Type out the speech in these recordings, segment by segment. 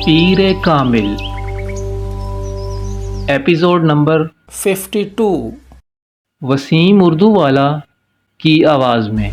Peer Kamil episode number 52 Wasim Urdu والا کی آواز میں۔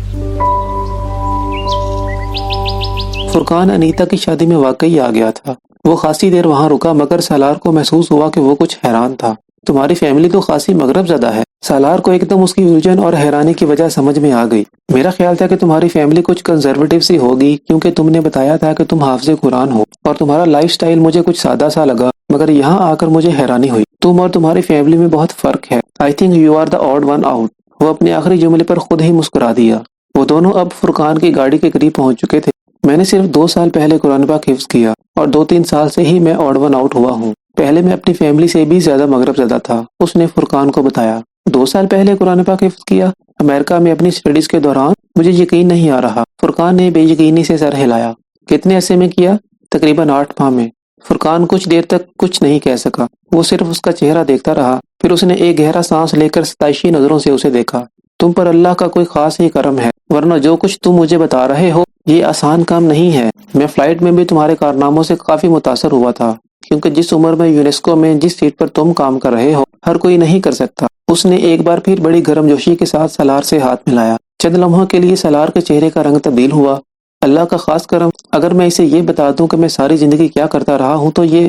فرقان انیتا کی شادی میں واقعی آ گیا تھا۔ وہ خاصی دیر وہاں رکا مگر سالار کو محسوس ہوا کہ وہ کچھ حیران تھا۔ تمہاری فیملی تو خاصی مغرب زدہ ہے۔ سالار کو ایک دم اس کی الجھن اور حیرانی کی وجہ سمجھ میں آ گئی۔ میرا خیال تھا کہ تمہاری فیملی کچھ کنزرویٹو سی ہوگی کیونکہ تم نے بتایا تھا کہ تم حافظ قرآن ہو، اور تمہارا لائف سٹائل مجھے کچھ سادہ سا لگا، مگر یہاں آ کر مجھے حیرانی ہوئی۔ تم اور تمہاری فیملی میں بہت فرق ہے۔ I think you are the odd one out. وہ اپنے آخری جملے پر خود ہی مسکرا دیا۔ وہ دونوں اب فرقان کی گاڑی کے قریب پہنچ چکے تھے۔ میں نے صرف 2 سال پہلے قرآن پاک حفظ کیا اور 2-3 سال سے ہی میں آڈ ون آؤٹ ہوا ہوں۔ پہلے میں اپنی فیملی سے بھی زیادہ مغرب زدہ تھا، اس نے فرقان کو بتایا۔ 2 سال پہلے قرآن پاک حفظ کیا؟ امریکہ میں اپنی اسٹڈیز کے دوران؟ مجھے یقین نہیں آ رہا۔ فرقان نے بے یقینی سے سر ہلایا۔ کتنے عرصے میں کیا؟ تقریباً 8 ماہ میں۔ فرقان کچھ دیر تک کچھ نہیں کہہ سکا۔ وہ صرف اس کا چہرہ دیکھتا رہا، پھر اس نے ایک گہرا سانس لے کر ستائشی نظروں سے اسے دیکھا۔ تم پر اللہ کا کوئی خاص ہی کرم ہے، ورنہ جو کچھ تم مجھے بتا رہے ہو یہ آسان کام نہیں ہے۔ میں فلائٹ میں بھی تمہارے کارناموں سے کافی متاثر ہوا تھا، کیونکہ جس عمر میں یونیسکو میں جس سیٹ پر تم کام کر رہے ہو ہر کوئی نہیں کر سکتا۔ اس نے ایک بار پھر بڑی گرم جوشی کے ساتھ سالار سے ہاتھ ملایا۔ چند لمحوں کے لیے سالار کے چہرے کا رنگ تبدیل ہوا۔ اللہ کا خاص کرم، اگر میں اسے یہ بتا دوں کہ میں ساری زندگی کیا کرتا رہا ہوں تو یہ…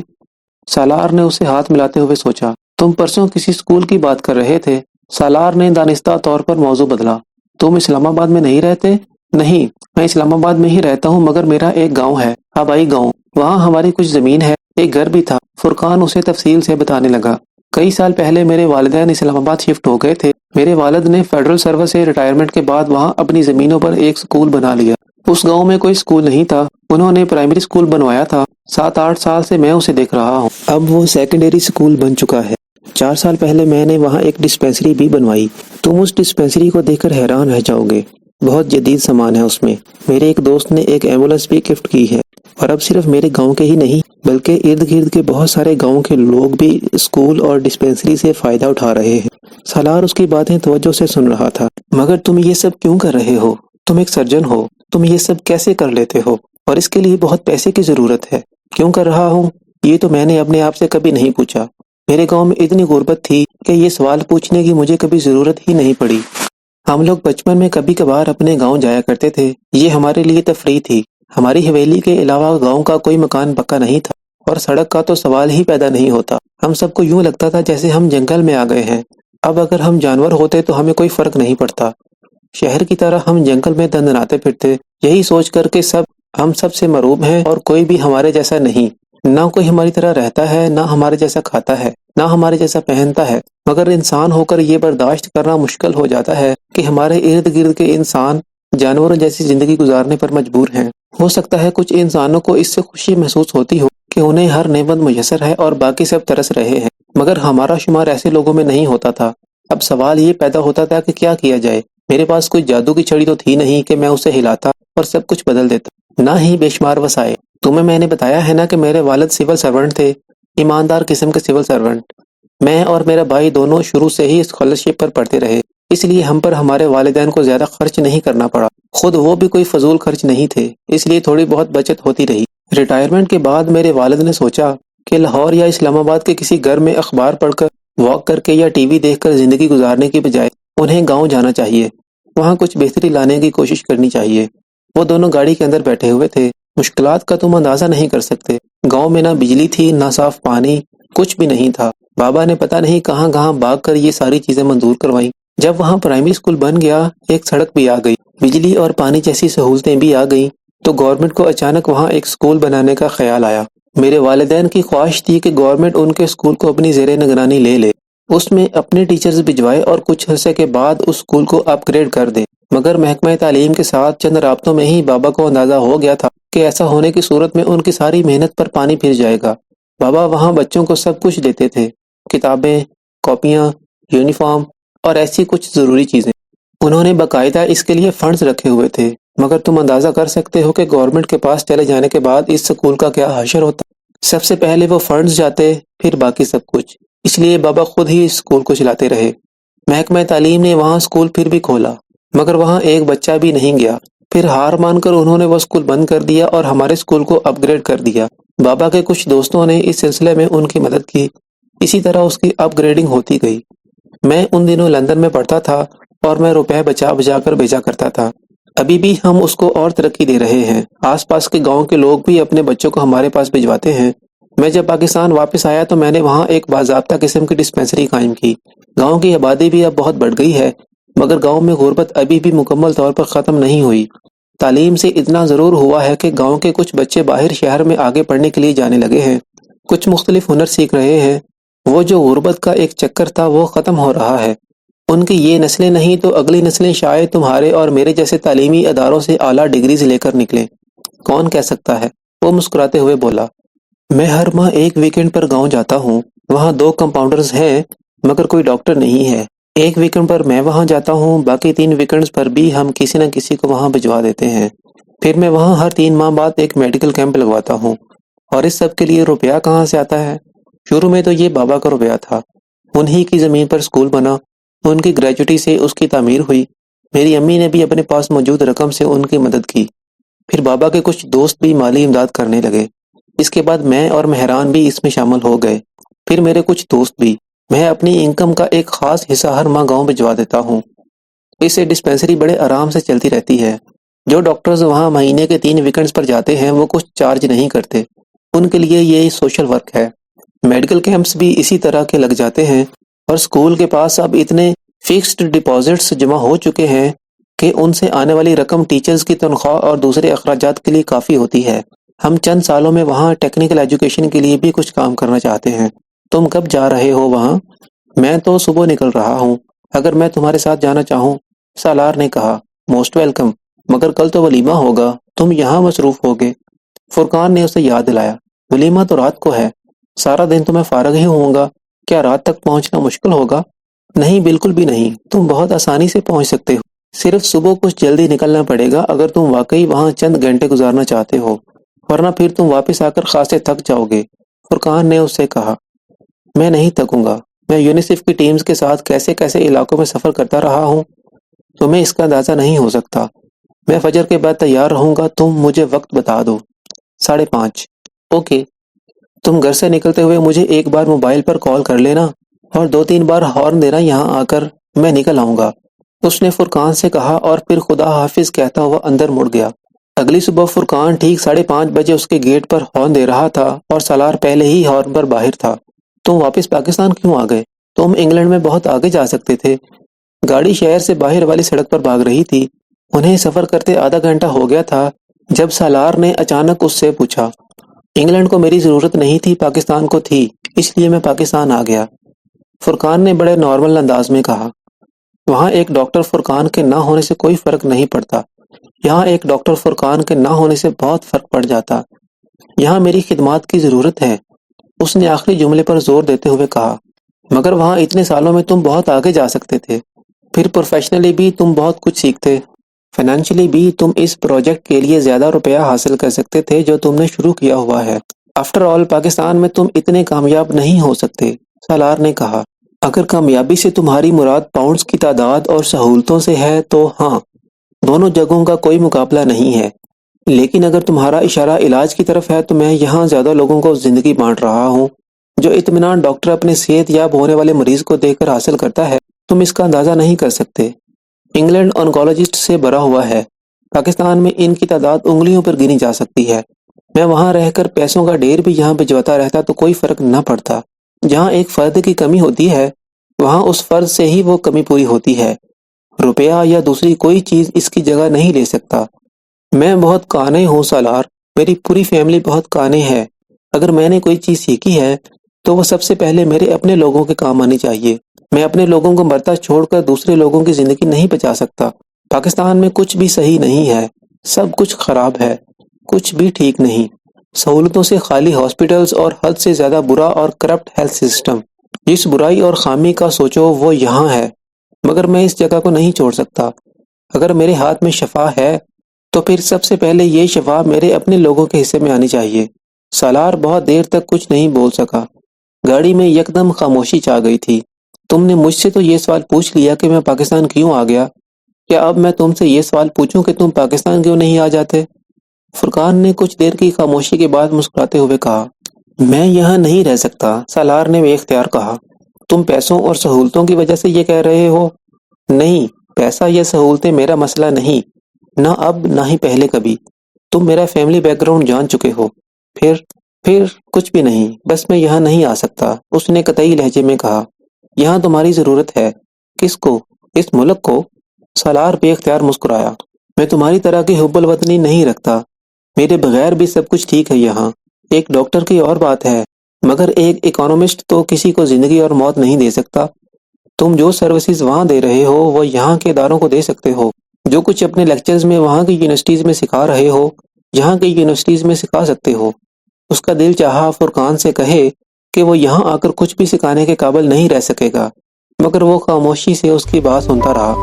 سالار نے اسے ہاتھ ملاتے ہوئے سوچا۔ تم پرسوں کسی اسکول کی بات کر رہے تھے؟ سالار نے دانستہ طور پر موضوع بدلا۔ تم اسلام آباد میں نہیں رہتے؟ نہیں، میں اسلام آباد میں ہی رہتا ہوں، مگر میرا ایک گاؤں ہے، آبائی گاؤں۔ وہاں ہماری کچھ زمین ہے، ایک گھر بھی تھا۔ فرقان اسے تفصیل سے بتانے لگا۔ کئی سال پہلے میرے والدین اسلام آباد شفٹ ہو گئے تھے۔ میرے والد نے فیڈرل سروس سے ریٹائرمنٹ کے بعد وہاں اپنی زمینوں پر ایک اسکول بنا لیا۔ اس گاؤں میں کوئی اسکول نہیں تھا، انہوں نے پرائمری اسکول بنوایا تھا۔ 7-8 سال سے میں اسے دیکھ رہا ہوں۔ اب وہ سیکنڈری اسکول بن چکا ہے۔ 4 سال پہلے میں نے وہاں ایک ڈسپینسری بھی بنوائی۔ تم اس ڈسپینسری کو دیکھ کر حیران رہ جاؤ گے، بہت جدید سامان ہے اس میں۔ میرے ایک دوست نے ایک ایمبولینس بھی گفٹ کی ہے، اور اب صرف میرے گاؤں کے ہی نہیں بلکہ ارد گرد کے بہت سارے گاؤں کے لوگ بھی اسکول اور ڈسپینسری سے فائدہ اٹھا رہے ہیں۔ سالار اس کی باتیں توجہ سے سن رہا تھا۔ مگر تم یہ سب کیوں کر رہے ہو؟ تم ایک سرجن ہو، تم یہ سب کیسے کر لیتے ہو؟ اور اس کے لیے بہت پیسے کی ضرورت ہے۔ کیوں کر رہا ہوں یہ تو میں نے اپنے آپ سے کبھی نہیں پوچھا۔ میرے گاؤں میں اتنی غربت تھی کہ یہ سوال پوچھنے کی مجھے کبھی ضرورت ہی نہیں پڑی۔ ہم لوگ بچپن میں کبھی کبھار اپنے گاؤں جایا کرتے تھے، یہ ہمارے لیے تفریح تھی۔ ہماری حویلی کے علاوہ گاؤں کا کوئی مکان پکا نہیں تھا، اور سڑک کا تو سوال ہی پیدا نہیں ہوتا۔ ہم سب کو یوں لگتا تھا جیسے ہم جنگل میں آ گئے ہیں۔ اب اگر ہم جانور ہوتے تو ہمیں کوئی فرق نہیں پڑتا۔ شہر کی طرح ہم جنگل میں دندناتے پھرتے، یہی سوچ کر کہ ہم سب سے محروم ہیں اور کوئی بھی ہمارے جیسا نہیں۔ نہ کوئی ہماری طرح رہتا ہے، نہ ہمارے جیسا کھاتا ہے، نہ ہمارے جیسا پہنتا ہے۔ مگر انسان ہو کر یہ برداشت کرنا مشکل ہو جاتا ہے کہ ہمارے ارد گرد کے انسان جانوروں جیسی زندگی گزارنے پر مجبور ہیں۔ ہو سکتا ہے کچھ انسانوں کو اس سے خوشی محسوس ہوتی ہو کہ انہیں ہر نعمت میسر ہے اور باقی سب ترس رہے ہیں، مگر ہمارا شمار ایسے لوگوں میں نہیں ہوتا تھا۔ اب سوال یہ پیدا ہوتا تھا کہ کیا کیا جائے۔ میرے پاس کوئی جادو کی چھڑی تو تھی نہیں کہ میں اسے ہلاتا اور سب کچھ بدل دیتا، نہ ہی بے شمار وسائل۔ تمہیں میں نے بتایا ہے نا کہ میرے والد سول سرونٹ تھے، ایماندار قسم کے سول سرونٹ۔ میں اور میرا بھائی دونوں شروع سے ہی اسکالرشپ پر پڑھتے رہے، اس لیے ہم پر ہمارے والدین کو زیادہ خرچ نہیں کرنا پڑا۔ خود وہ بھی کوئی فضول خرچ نہیں تھے، اس لیے تھوڑی بہت بچت ہوتی رہی۔ ریٹائرمنٹ کے بعد میرے والد نے سوچا کہ لاہور یا اسلام آباد کے کسی گھر میں اخبار پڑھ کر، واک کر کے یا ٹی وی دیکھ کر زندگی گزارنے کی بجائے انہیں گاؤں جانا چاہیے، وہاں کچھ بہتری لانے کی کوشش کرنی چاہیے۔ وہ دونوں گاڑی کے اندر بیٹھے ہوئے تھے۔ مشکلات کا تم اندازہ نہیں کر سکتے۔ گاؤں میں نہ بجلی تھی، نہ صاف پانی، کچھ بھی نہیں تھا۔ بابا نے پتہ نہیں کہاں کہاں بھاگ کر یہ ساری چیزیں منظور کروائیں۔ جب وہاں پرائمری اسکول بن گیا، ایک سڑک بھی آ گئی، بجلی اور پانی جیسی سہولتیں بھی آ گئیں، تو گورنمنٹ کو اچانک وہاں ایک اسکول بنانے کا خیال آیا۔ میرے والدین کی خواہش تھی کہ گورنمنٹ ان کے اسکول کو اپنی زیر نگرانی لے لے، اس میں اپنے ٹیچرز بھجوائے اور کچھ عرصے کے بعد اس اسکول کو اپ گریڈ کر دے۔ مگر محکمہ تعلیم کے ساتھ چند رابطوں میں ہی بابا کو اندازہ ہو گیا تھا کہ ایسا ہونے کی صورت میں ان کی ساری محنت پر پانی پھر جائے گا۔ بابا وہاں بچوں کو سب کچھ دیتے تھے، کتابیں، کاپیاں، یونیفارم اور ایسی کچھ ضروری چیزیں۔ انہوں نے باقاعدہ اس کے لیے فنڈز رکھے ہوئے تھے، مگر تم اندازہ کر سکتے ہو کہ گورنمنٹ کے پاس چلے جانے کے بعد اس اسکول کا کیا حشر ہوتا۔ سب سے پہلے وہ فنڈز جاتے، پھر باقی سب کچھ۔ اس لیے بابا خود ہی اس اسکول کو چلاتے رہے۔ محکمہ تعلیم نے وہاں اسکول پھر بھی کھولا، مگر وہاں ایک بچہ بھی نہیں گیا۔ پھر ہار مان کر انہوں نے وہ اسکول بند کر دیا اور ہمارے اسکول کو اپ گریڈ کر دیا۔ بابا کے کچھ دوستوں نے اس سلسلے میں ان کی مدد کی، اسی طرح اس کی اپ گریڈنگ ہوتی گئی۔ میں ان دنوں لندن میں پڑھتا تھا اور میں روپے بچا بچا کر بھیجا کرتا تھا۔ ابھی بھی ہم اس کو اور ترقی دے رہے ہیں۔ آس پاس کے گاؤں کے لوگ بھی اپنے بچوں کو ہمارے پاس بھجواتے ہیں۔ میں جب پاکستان واپس آیا تو میں نے وہاں ایک باضابطہ قسم کی ڈسپینسری قائم کی۔ گاؤں کی آبادی بھی اب بہت بڑھ گئی ہے، مگر گاؤں میں غربت ابھی بھی مکمل طور پر ختم نہیں ہوئی۔ تعلیم سے اتنا ضرور ہوا ہے کہ گاؤں کے کچھ بچے باہر شہر میں آگے پڑھنے کے لیے جانے لگے ہیں، کچھ مختلف ہنر سیکھ رہے ہیں۔ وہ جو غربت کا ایک چکر تھا وہ ختم ہو رہا ہے۔ ان کی یہ نسلیں نہیں تو اگلی نسلیں شاید تمہارے اور میرے جیسے تعلیمی اداروں سے اعلیٰ ڈگریز لے کر نکلیں۔ کون کہہ سکتا ہے؟ وہ مسکراتے ہوئے بولا۔ میں ہر ماہ ایک ویکنڈ پر گاؤں جاتا ہوں۔ وہاں 2 کمپاؤنڈرز ہیں مگر کوئی ڈاکٹر نہیں ہے۔ ایک ویکنڈ پر میں وہاں جاتا ہوں، باقی 3 ویکنڈز پر بھی ہم کسی نہ کسی کو وہاں بھجوا دیتے ہیں۔ پھر میں وہاں ہر 3 ماہ بعد ایک میڈیکل کیمپ لگواتا ہوں۔ اور اس سب کے لیے روپیہ کہاں سے آتا ہے؟ شروع میں تو یہ بابا کا روپیہ تھا۔ انہی کی زمین پر اسکول بنا، ان کی گریجوٹی سے اس کی تعمیر ہوئی۔ میری امی نے بھی اپنے پاس موجود رقم سے ان کی مدد کی۔ پھر بابا کے کچھ دوست بھی مالی امداد کرنے لگے۔ اس کے بعد میں اور مہران بھی اس میں شامل ہو گئے، پھر میرے کچھ دوست بھی۔ میں اپنی انکم کا ایک خاص حصہ ہر ماہ گاؤں بھجوا دیتا ہوں۔ اس سے ڈسپینسری بڑے آرام سے چلتی رہتی ہے۔ جو ڈاکٹرز وہاں مہینے کے 3 ویکنڈز پر جاتے ہیں وہ کچھ چارج نہیں کرتے، ان کے لیے یہ سوشل ورک ہے۔ میڈیکل کیمپس بھی اسی طرح کے لگ جاتے ہیں، اور اسکول کے پاس اب اتنے فکسڈ ڈپازٹس جمع ہو چکے ہیں کہ ان سے آنے والی رقم ٹیچرز کی تنخواہ اور دوسرے اخراجات کے لیے کافی ہوتی ہے۔ ہم چند سالوں میں وہاں ٹیکنیکل ایجوکیشن کے لیے بھی کچھ کام کرنا چاہتے ہیں۔ تم کب جا رہے ہو وہاں؟ میں تو صبح نکل رہا ہوں، اگر میں تمہارے ساتھ جانا چاہوں؟ سالار نے کہا۔ موسٹ ویلکم، مگر کل تو ولیمہ ہوگا، تم یہاں مصروف ہوگے۔ فرقان نے اسے یاد دلایا۔ ولیمہ تو رات کو ہے، سارا دن تو میں فارغ ہی ہوں گا، کیا رات تک پہنچنا مشکل ہوگا؟ نہیں، بالکل بھی نہیں، تم بہت آسانی سے پہنچ سکتے ہو۔ صرف صبح کچھ جلدی نکلنا پڑے گا اگر تم واقعی وہاں چند گھنٹے گزارنا چاہتے ہو، ورنہ پھر تم واپس آ کر خاصے تھک جاؤ گے۔ فرقان نے اس سے کہا۔ میں نہیں تھکوں گا، میں یونیسیف کی ٹیمز کے ساتھ کیسے کیسے علاقوں میں سفر کرتا رہا ہوں، تمہیں اس کا اندازہ نہیں ہو سکتا۔ میں فجر کے بعد تیار رہوں گا، تم مجھے وقت بتا دو۔ 5:30۔ اوکے، تم گھر سے نکلتے ہوئے مجھے ایک بار موبائل پر کال کر لینا اور 2-3 بار ہارن دینا، یہاں آ کر میں نکل آؤں گا، اس نے فرقان سے کہا اور پھر خدا حافظ کہتا ہوا اندر مڑ گیا۔ اگلی صبح فرقان ٹھیک 5:30 بجے اس کے گیٹ پر ہارن دے رہا تھا اور سالار پہلے ہی ہارن پر باہر تھا۔ تم واپس پاکستان کیوں آ گئے؟ تم انگلینڈ میں بہت آگے جا سکتے تھے۔ گاڑی شہر سے باہر والی سڑک پر بھاگ رہی تھی۔ انہیں سفر کرتے آدھا گھنٹہ ہو گیا تھا جب سالار نے اچانک اس سے پوچھا۔ انگلینڈ کو میری ضرورت نہیں تھی، پاکستان کو تھی، اس لیے میں پاکستان آ گیا، فرقان نے بڑے نارمل انداز میں کہا۔ وہاں ایک ڈاکٹر فرقان کے نہ ہونے سے کوئی فرق نہیں پڑتا، یہاں ایک ڈاکٹر فرقان کے نہ ہونے سے بہت فرق پڑ جاتا۔ یہاں میری خدمات کی ضرورت ہے، اس نے آخری جملے پر زور دیتے ہوئے کہا۔ مگر وہاں اتنے سالوں میں تم بہت آگے جا سکتے تھے، پھر پروفیشنلی بھی تم بہت کچھ سیکھتے، فائنینشلی بھی تم اس پروجیکٹ کے لیے زیادہ روپیہ حاصل کر سکتے تھے جو تم نے شروع کیا ہوا ہے۔ آفٹر آل پاکستان میں تم اتنے کامیاب نہیں ہو سکتے، سالار نے کہا۔ اگر کامیابی سے تمہاری مراد پاؤنڈز کی تعداد اور سہولتوں سے ہے تو ہاں، دونوں جگہوں کا کوئی مقابلہ نہیں ہے، لیکن اگر تمہارا اشارہ علاج کی طرف ہے تو میں یہاں زیادہ لوگوں کو زندگی بانٹ رہا ہوں۔ جو اطمینان ڈاکٹر اپنے صحت یاب ہونے والے مریض کو دیکھ کر حاصل کرتا ہے، تم اس کا اندازہ نہیں کر سکتے۔ انگلینڈ آنکولوجسٹ سے بھرا ہوا ہے، پاکستان میں ان کی تعداد انگلیوں پر گنی جا سکتی ہے۔ میں وہاں رہ کر پیسوں کا ڈھیر بھی یہاں بھجواتا رہتا تو کوئی فرق نہ پڑتا۔ جہاں ایک فرد کی کمی ہوتی ہے وہاں اس فرد سے ہی وہ کمی پوری ہوتی ہے، روپیہ یا دوسری کوئی چیز اس کی جگہ نہیں لے سکتا۔ میں بہت کانے ہوں سالار، میری پوری فیملی بہت کانے ہے۔ اگر میں نے کوئی چیز سیکھی ہے تو وہ سب سے پہلے میرے اپنے لوگوں کے کام آنی چاہیے۔ میں اپنے لوگوں کو مرتا چھوڑ کر دوسرے لوگوں کی زندگی نہیں بچا سکتا۔ پاکستان میں کچھ بھی صحیح نہیں ہے، سب کچھ خراب ہے، کچھ بھی ٹھیک نہیں۔ سہولتوں سے خالی ہاسپٹلز اور حد سے زیادہ برا اور کرپٹ ہیلتھ سسٹم۔ جس برائی اور خامی کا سوچو وہ یہاں ہے، مگر میں اس جگہ کو نہیں چھوڑ سکتا۔ اگر میرے ہاتھ میں شفا ہے تو پھر سب سے پہلے یہ شفا میرے اپنے لوگوں کے حصے میں آنی چاہیے۔ سالار بہت دیر تک کچھ نہیں بول سکا۔ گاڑی میں یکدم خاموشی چھا گئی تھی۔ تم نے مجھ سے تو یہ سوال پوچھ لیا کہ میں پاکستان کیوں آ گیا، کیا اب میں تم سے یہ سوال پوچھوں کہ تم پاکستان کیوں نہیں آ جاتے؟ فرقان نے کچھ دیر کی خاموشی کے بعد مسکراتے ہوئے کہا، میں یہاں نہیں رہ سکتا۔ سالار نے بے اختیار کہا، تم پیسوں اور سہولتوں کی وجہ سے یہ کہہ رہے ہو؟ نہیں، پیسہ یا سہولتیں میرا مسئلہ نہیں، نہ اب نہ ہی پہلے کبھی۔ تم میرا فیملی بیک گراؤنڈ جان چکے ہو۔ پھر کچھ بھی نہیں، بس میں یہاں نہیں آ سکتا، اس نے قطعی لہجے میں کہا۔ یہاں تمہاری ضرورت ہے۔ کس کو؟ اس ملک کو؟ سالار بے اختیار مسکرایا۔ میں تمہاری طرح کی حب الوطنی نہیں رکھتا، میرے بغیر بھی سب کچھ ٹھیک ہے یہاں۔ ایک ڈاکٹر کی اور بات ہے، مگر ایک اکانومسٹ تو کسی کو زندگی اور موت نہیں دے سکتا۔ تم جو سروسز وہاں دے رہے ہو وہ یہاں کے اداروں کو دے سکتے ہو۔ جو کچھ اپنے لیکچرز میں وہاں کی یونیورسٹیز میں سکھا رہے ہو، یہاں کی یونیورسٹیز میں سکھا سکتے ہو۔ اس کا دل چاہا فرقان سے کہے کہ وہ یہاں آ کر کچھ بھی سکھانے کے قابل نہیں رہ سکے گا، مگر وہ خاموشی سے اس کی بات سنتا رہا۔